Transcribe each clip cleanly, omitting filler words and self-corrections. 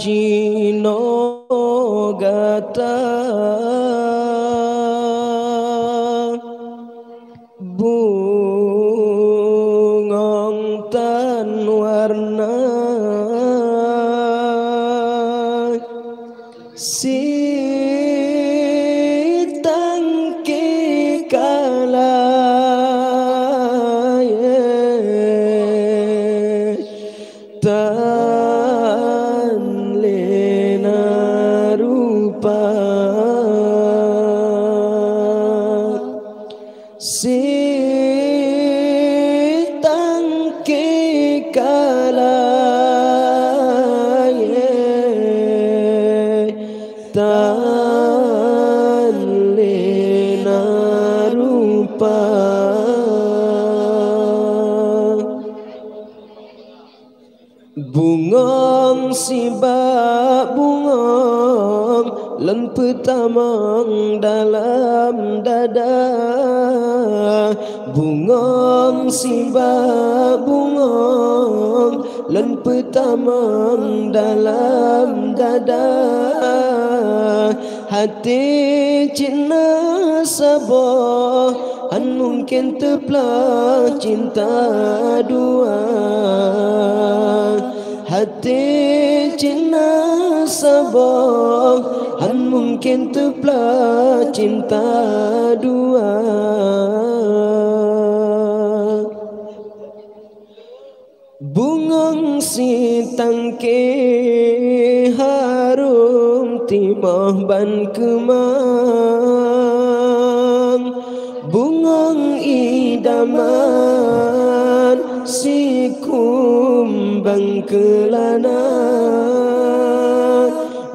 Pajino gata bungong tan warna si tangki kalaya tan lena rupa si tangki kalaya tan lena rupa bungong sibak bungong len petamang dalam dada bungong sibak bungong len petamang dalam dada hati cina sabah an mungkin terbelah cinta dua hati cina sabah an mungkin terbelah cinta dua bungong si tangke harum timah ban kemang bungong idaman si kumbang kelana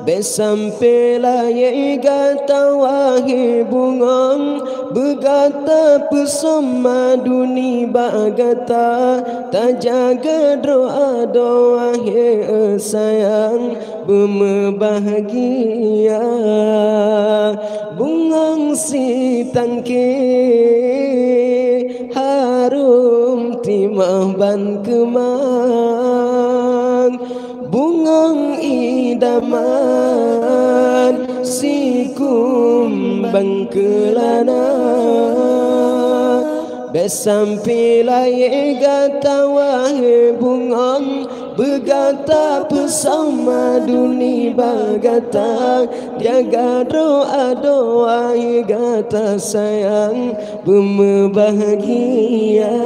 besampelah ye gata wahi bungong begata pesoma duni bagata tak jaga doa doa he sayang berbahagia bungong si tangki harum timah ban kemang bungong idaman si kumbang kelana besampilah ye gata wahe bungong begata pesama duni bagata jaga doa doa ye gata sayang berbahagia